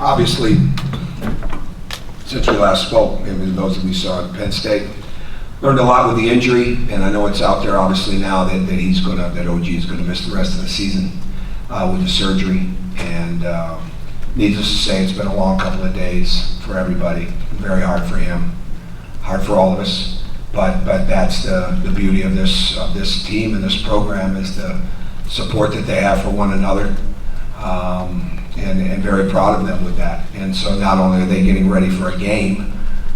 Obviously, since we last spoke, maybe those that we saw at Penn State, learned a lot with the injury, and I know it's out there obviously now that OG is gonna miss the rest of the season with the surgery. And needless to say, it's been a long couple of days for everybody. Very hard for him, hard for all of us. But that's the beauty of this team and this program, is the support that they have for one another, and very proud of them with that. And so not only are they getting ready for a game,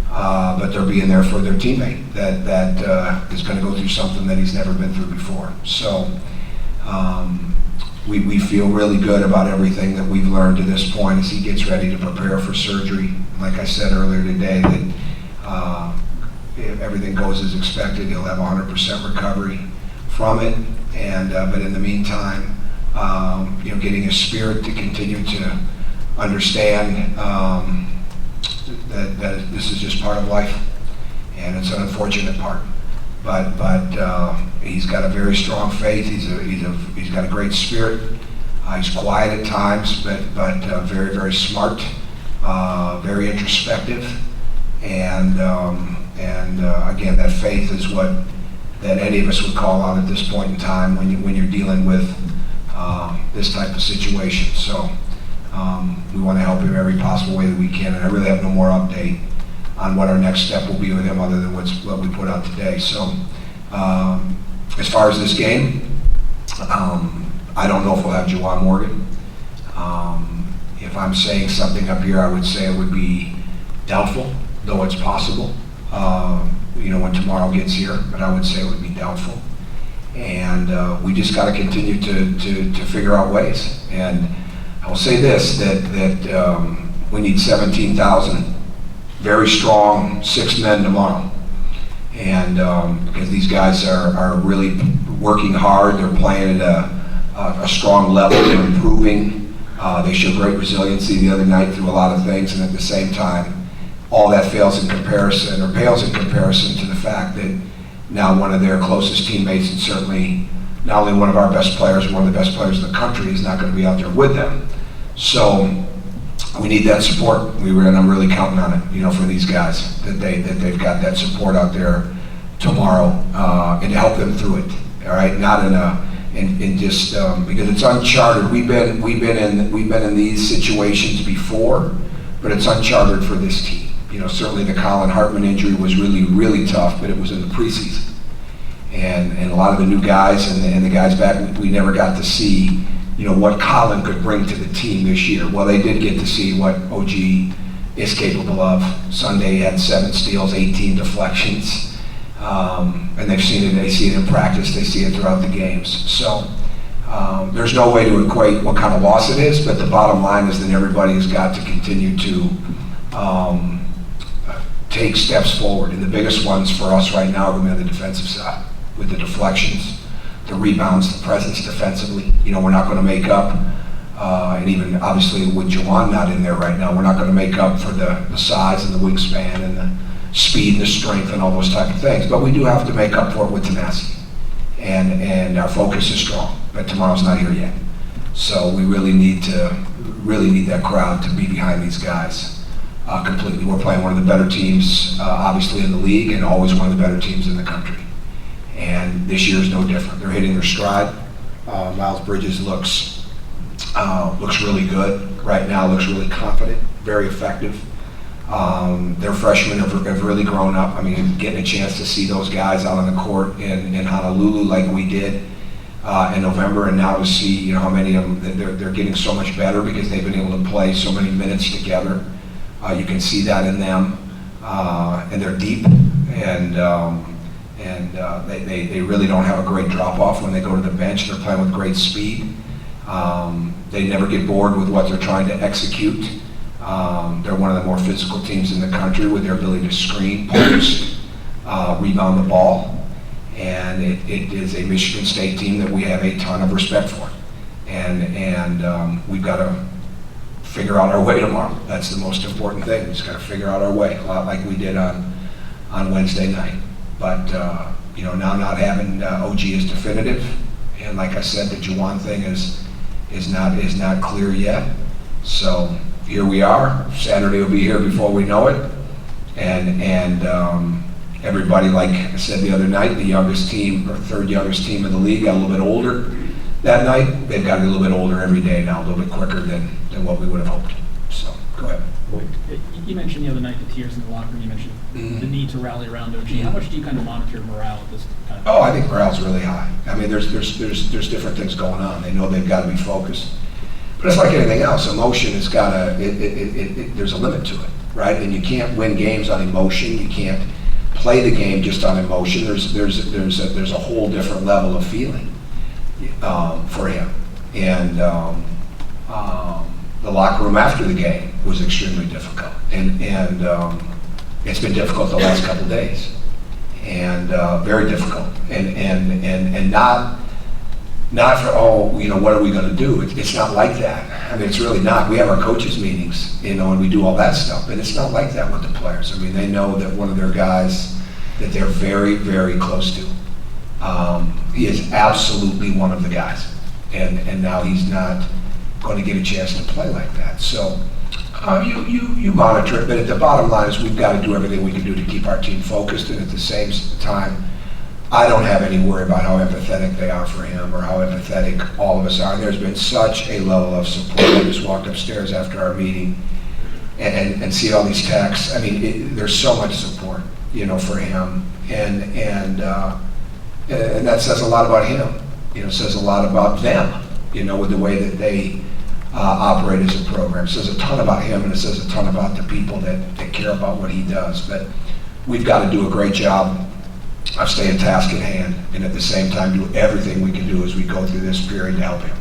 but they're being there for their teammate that is going to go through something that he's never been through before. So we feel really good about everything that we've learned to this point as he gets ready to prepare for surgery. Like I said earlier today, that if everything goes as expected, he'll have 100% recovery from it. And but in the meantime, getting his spirit to continue to understand that this is just part of life, and it's an unfortunate part. But he's got a very strong faith. He's got a great spirit. He's quiet at times, but very, very smart, very introspective, and again, that faith is what that any of us would call on at this point in time when you're dealing with this type of situation. So we want to help him every possible way that we can, and I really have no more update on what our next step will be with him other than what we put out today. So as far as this game, I don't know if we'll have Juwan Morgan. If I'm saying something up here, I would say it would be doubtful, though it's possible, when tomorrow gets here, but I would say it would be doubtful. And we just got to continue to figure out ways. And I'll say this, that we need 17,000 very strong 6 men tomorrow. And because these guys are really working hard, they're playing at a strong level, they're improving. They showed great resiliency the other night through a lot of things, and at the same time, all that pales in comparison to the fact that now one of their closest teammates, and certainly not only one of our best players, one of the best players in the country, is not going to be out there with them. So we need that support. And I'm really counting on it, for these guys, that they've got that support out there tomorrow, and to help them through it. All right, not in just because it's uncharted. We've been in these situations before, but it's uncharted for this team. Certainly the Colin Hartman injury was really, really tough, but it was in the preseason. And a lot of the new guys and the guys back, we never got to see, what Colin could bring to the team this year. Well, they did get to see what OG is capable of. Sunday he had 7 steals, 18 deflections. And they've seen it, they see it in practice, they see it throughout the games. So there's no way to equate what kind of loss it is, but the bottom line is that everybody has got to continue to take steps forward. And the biggest ones for us right now are going to be on the defensive side, with the deflections, the rebounds, the presence defensively. We're not going to make up, and even obviously with Juwan not in there right now, we're not going to make up for the size and the wingspan and the speed and the strength and all those type of things. But we do have to make up for it with tenacity. And our focus is strong, but tomorrow's not here yet. So we really need that crowd to be behind these guys completely. We're playing one of the better teams, obviously, in the league, and always one of the better teams in the country. And this year is no different. They're hitting their stride. Miles Bridges looks really good right now. Looks really confident, very effective. Their freshmen have really grown up. I mean, getting a chance to see those guys out on the court in Honolulu like we did in November, and now to see how many of them they're getting so much better because they've been able to play so many minutes together. You can see that in them, and they're deep, and they really don't have a great drop off when they go to the bench. They're playing with great speed. They never get bored with what they're trying to execute. They're one of the more physical teams in the country with their ability to screen, post, rebound the ball. And it is a Michigan State team that we have a ton of respect for. And we've got to figure out our way tomorrow. That's the most important thing. We just got to figure out our way, a lot like we did on Wednesday night. But now not having OG is definitive. And like I said, the Juwan thing is not clear yet. So here we are. Saturday will be here before we know it. And everybody, like I said the other night, the youngest team, or third youngest team in the league, got a little bit older that night. They've got to get a little bit older every day now, a little bit quicker than what we would have hoped. So, go ahead. You mentioned the other night the tears in the locker room. You mentioned the need to rally around OG. How much do you kind of monitor morale at this kind of? Oh, I think morale's really high. I mean, there's different things going on. They know they've got to be focused. But it's like anything else. Emotion has got there's a limit to it, right? And you can't win games on emotion. You can't play the game just on emotion. There's a whole different level of feeling for him. And the locker room after the game was extremely difficult, and it's been difficult the last couple of days, and very difficult, and not for what are we going to do? It's not like that. I mean, it's really not. We have our coaches meetings, and we do all that stuff, and it's not like that with the players. I mean, they know that one of their guys that they're very, very close to, he is absolutely one of the guys, and now he's not going to get a chance to play like that. So you monitor it, but at the bottom line is we've got to do everything we can do to keep our team focused, and at the same time, I don't have any worry about how empathetic they are for him or how empathetic all of us are. There's been such a level of support. I just walked upstairs after our meeting and see all these texts. I mean, there's so much support, for him, and that says a lot about him. It says a lot about them, with the way that they operate as a program. It says a ton about him, and it says a ton about the people that care about what he does. But we've got to do a great job of staying task at hand, and at the same time do everything we can do as we go through this period to help him.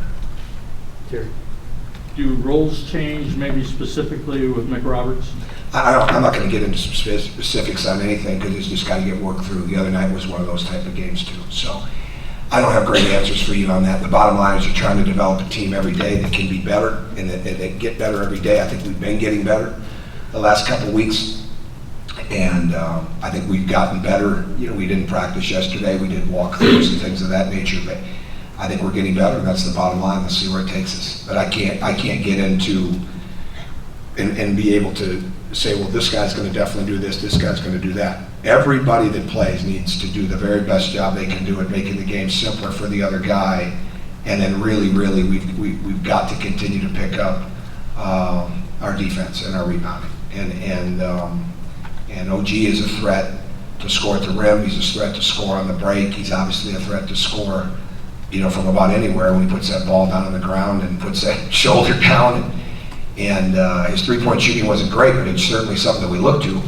Terry, do roles change, maybe specifically with Mick Roberts? I'm not going to get into specifics on anything because it's just got to get worked through. The other night was one of those type of games too. So I don't have great answers for you on that. The bottom line is you're trying to develop a team every day that can be better and that get better every day. I think we've been getting better the last couple of weeks, and I think we've gotten better. We didn't practice yesterday. We did walkthroughs and things of that nature, but I think we're getting better, and that's the bottom line. Let's see where it takes us. But I can't get into and be able to say, well, this guy's going to definitely do this guy's going to do that. Everybody that plays needs to do the very best job they can do at making the game simpler for the other guy, and then really, we've got to continue to pick up our defense and our rebounding. And OG is a threat to score at the rim. He's a threat to score on the break. He's obviously a threat to score, from about anywhere when he puts that ball down on the ground and puts that shoulder down. And his three-point shooting wasn't great, but it's certainly something that we look to.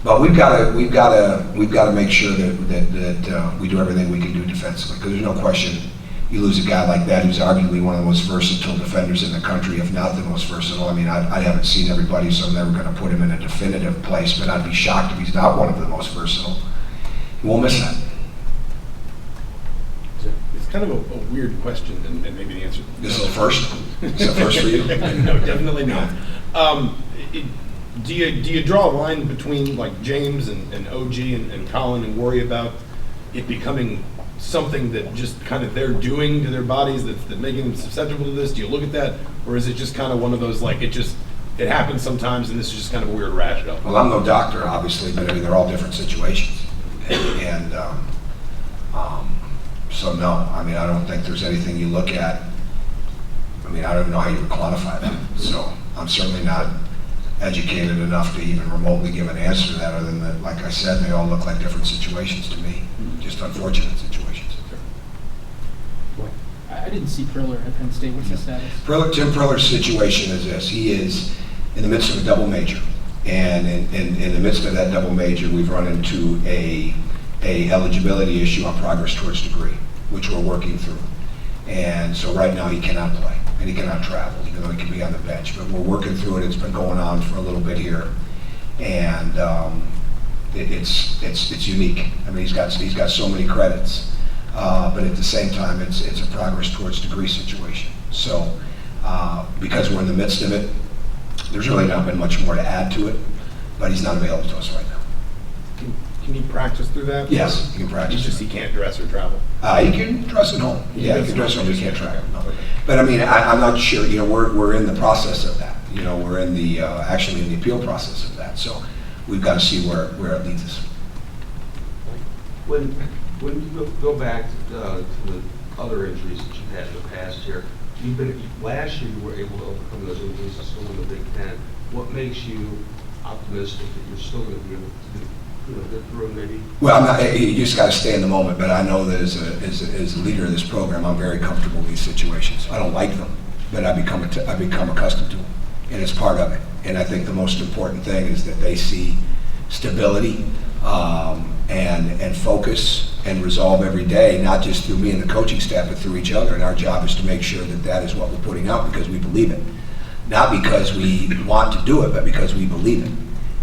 But we've got to make sure that we do everything we can do defensively, because there's no question you lose a guy like that who's arguably one of the most versatile defenders in the country, if not the most versatile. I mean, I haven't seen everybody, so I'm never going to put him in a definitive place, but I'd be shocked if he's not one of the most versatile. We'll miss that. It's kind of a weird question, and maybe the answer. This is the first? It's the first for you? No, definitely not. Do you draw a line between like James and OG and Colin and worry about it becoming something that just kind of they're doing to their bodies that's making them susceptible to this? Do you look at that, or is it just kind of one of those like it happens sometimes and this is just kind of a weird rash up? Well, I'm no doctor, obviously, but I mean they're all different situations, and so no, I mean I don't think there's anything you look at. I mean I don't even know how you would quantify that. So I'm certainly not educated enough to even remotely give an answer to that, other than that, like I said, they all look like different situations to me, just unfortunate situations. I didn't see Priller at Penn State. What's his status? Tim Priller's situation is this. He is in the midst of a double major, and in the midst of that double major, we've run into a eligibility issue on progress towards degree, which we're working through. And so right now he cannot play, and he cannot travel, even though he can be on the bench. But we're working through it. It's been going on for a little bit here, and it's unique. I mean, he's got so many credits, but at the same time, it's a progress towards degree situation. So because we're in the midst of it, there's really not been much more to add to it, but he's not available to us right now. Can he practice through that? Yes, he can practice. He can't dress or travel. He can dress at home. Yeah, he can dress at home. He can't travel. No. But I mean, I'm not sure. We're in the process of that. You know, we're in the, actually in the appeal process of that. So we've got to see where it leads us. When you go back to the other injuries that you've had in the past here, last year you were able to overcome those injuries and still win the Big Ten. What makes you optimistic that you're still going to be able to get through maybe? Well, you just got to stay in the moment, but I know that as a leader of this program, I'm very comfortable with these situations. I don't like them, but I become accustomed to them, and it's part of it. And I think the most important thing is that they see stability and focus and resolve every day, not just through me and the coaching staff, but through each other. And our job is to make sure that that is what we're putting out because we believe it. Not because we want to do it, but because we believe it.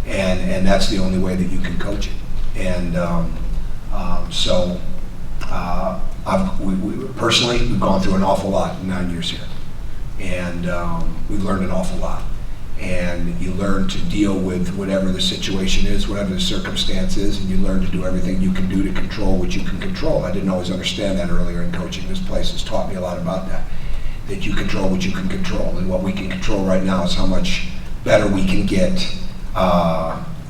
And that's the only way that you can coach it. And personally, we've gone through an awful lot in 9 years here. And we've learned an awful lot. And you learn to deal with whatever the situation is, whatever the circumstance is, and you learn to do everything you can do to control what you can control. I didn't always understand that earlier in coaching. This place has taught me a lot about that you control what you can control. And what we can control right now is how much better we can get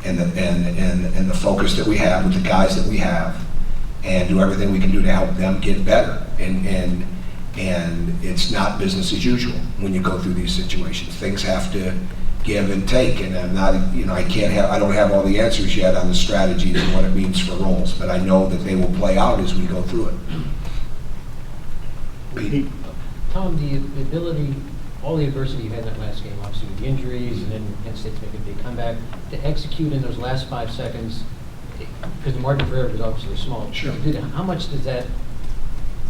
and the focus that we have with the guys that we have, and do everything we can do to help them get better. And it's not business as usual when you go through these situations. Things have to give and take, and I'm not, I don't have all the answers yet on the strategies and what it means for roles, but I know that they will play out as we go through it. Pete? Tom, the ability, all the adversity you had in that last game, obviously with the injuries and then Penn State's making a big comeback, to execute in those last 5 seconds, because the margin for error was obviously small. Sure. How much does that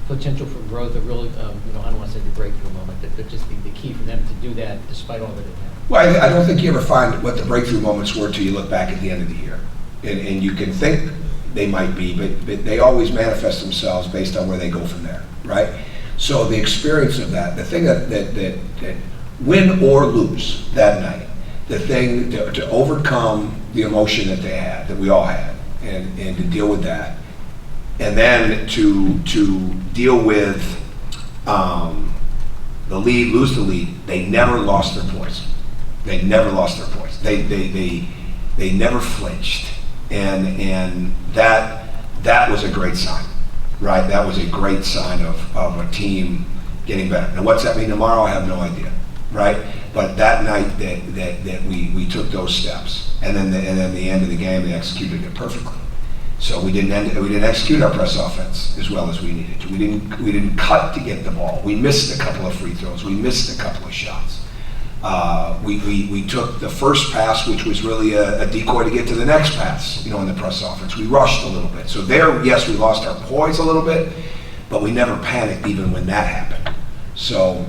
potential for growth of really, I don't want to say the breakthrough moment, but just the key for them to do that despite all that it had? Well, I don't think you ever find what the breakthrough moments were until you look back at the end of the year. And you can think they might be, but they always manifest themselves based on where they go from there, right? So the experience of that, the thing that win or lose that night, the thing to overcome the emotion that they had, that we all had, and to deal with that, and then to deal with the lead, lose the lead. They never lost their poise. They never lost their poise. They never flinched, and that was a great sign, right? That was a great sign of a team getting better. Now, what's that mean tomorrow? I have no idea, right? But that night that we took those steps, and then the end of the game, they executed it perfectly. So we didn't execute our press offense as well as we needed to. We didn't cut to get the ball. We missed a couple of free throws. We missed a couple of shots. We took the first pass, which was really a decoy to get to the next pass, in the press offense. We rushed a little bit. So there, yes, we lost our poise a little bit, but we never panicked even when that happened. So,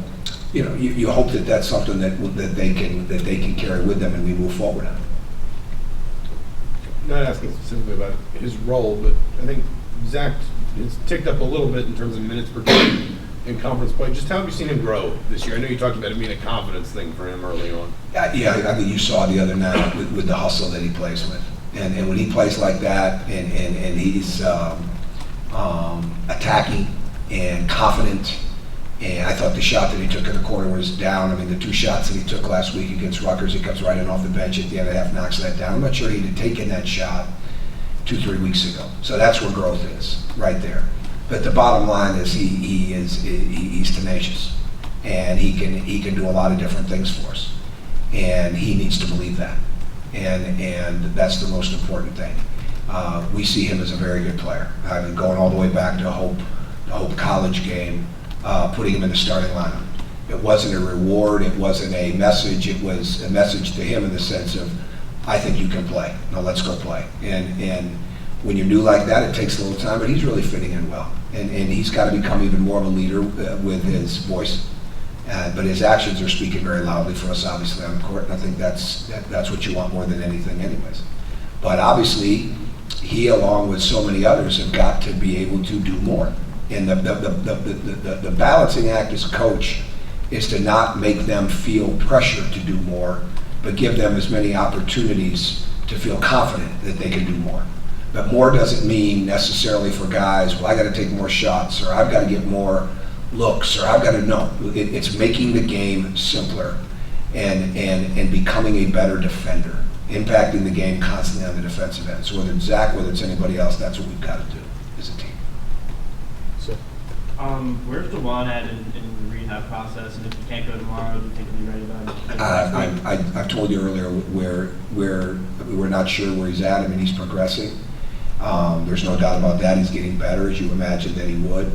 you hope that that's something that they can carry with them and we move forward on. Not asking specifically about his role, but I think Zach has ticked up a little bit in terms of minutes per game in conference play. Just how have you seen him grow this year? I know you talked about it being a confidence thing for him early on. Yeah, I think you saw the other night with the hustle that he plays with. And when he plays like that and he's attacking and confident, and I thought the shot that he took in the corner was down. I mean, the 2 shots that he took last week against Rutgers, he comes right in off the bench at the end of the half, knocks that down. I'm not sure he'd have taken that shot 2-3 weeks ago. So that's where growth is, right there. But the bottom line is he's tenacious, and he can do a lot of different things for us, and he needs to believe that, and that's the most important thing. We see him as a very good player. I've been going all the way back to the Hope College game. Putting him in the starting lineup. It wasn't a reward, it wasn't a message, it was a message to him in the sense of, I think you can play, now let's go play. And when you're new like that, it takes a little time, but he's really fitting in well. And he's got to become even more of a leader with his voice. But his actions are speaking very loudly for us, obviously, on the court, and I think that's what you want more than anything anyways. But obviously, he, along with so many others, have got to be able to do more. And the balancing act as a coach is to not make them feel pressure to do more, but give them as many opportunities to feel confident that they can do more. But more doesn't mean necessarily for guys, well, I got to take more shots, or I've got to get more looks, or I've got to know. It's making the game simpler and becoming a better defender, impacting the game constantly on the defensive end. So whether it's Zach, whether it's anybody else, that's what we've got to do as a team. Where's Dewan at in the rehab process, and if you can't go tomorrow, do you think he'll be ready by next week? I've told you earlier we're not sure where he's at. I mean, he's progressing. There's no doubt about that. He's getting better, as you imagined that he would.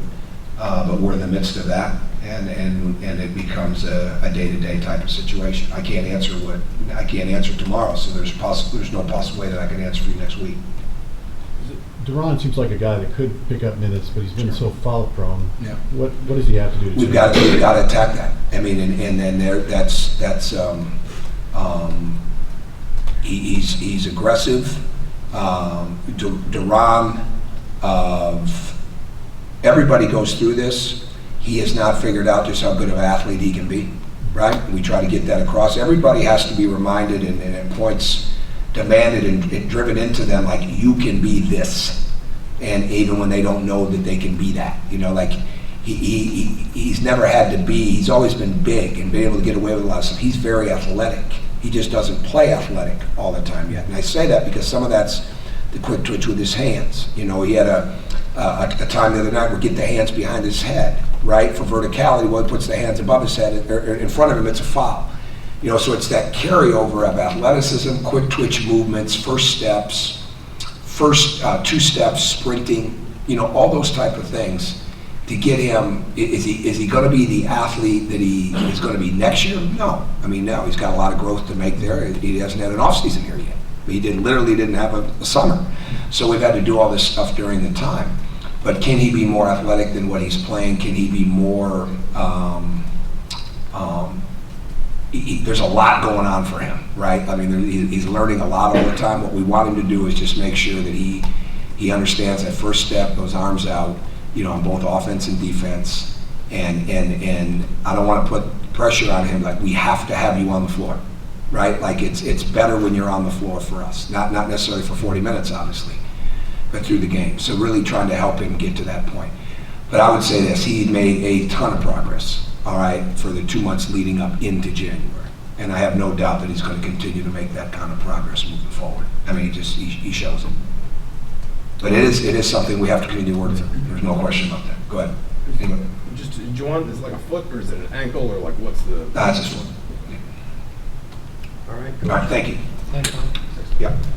But we're in the midst of that, and it becomes a day-to-day type of situation. I can't answer tomorrow, so there's no possible way that I can answer for you next week. Duran seems like a guy that could pick up minutes, but he's been so foul prone. Yeah. What does he have to do? We've got to attack that. I mean, and then he's aggressive. Duran, everybody goes through this. He has not figured out just how good of an athlete he can be, right? We try to get that across. Everybody has to be reminded and at points demanded and driven into them, like, you can be this, and even when they don't know that they can be that, like he's never had to be. He's always been big and been able to get away with a lot of stuff. He's very athletic. He just doesn't play athletic all the time yet, and I say that because some of that's the quick twitch with his hands. He had a time the other night where get the hands behind his head, right, for verticality. Well, he puts the hands above his head or in front of him, it's a foul. So it's that carryover of athleticism, quick twitch movements, first steps, two steps, sprinting, all those type of things to get him. Is he going to be the athlete that he is going to be next year? No. I mean, no. He's got a lot of growth to make there. He hasn't had an off season here yet. He literally didn't have a summer. So we've had to do all this stuff during the time. But can he be more athletic than what he's playing? Can he be more? There's a lot going on for him, right? I mean, he's learning a lot all the time. What we want him to do is just make sure that he understands that first step, those arms out, on both offense and defense. And I don't want to put pressure on him, like, we have to have you on the floor, right? Like, it's better when you're on the floor for us, not necessarily for 40 minutes, obviously, but through the game. So really trying to help him get to that point. But I would say this, he made a ton of progress, all right, for the 2 months leading up into January. And I have no doubt that he's going to continue to make that kind of progress moving forward. I mean, he shows it. But it is something we have to continue to work through. There's no question about that. Go ahead. Anybody? Just, Juwan, is it like a foot, or is it an ankle, or like what's the? That's his foot. All right. All right, thank you. Thanks, Tom. Yeah.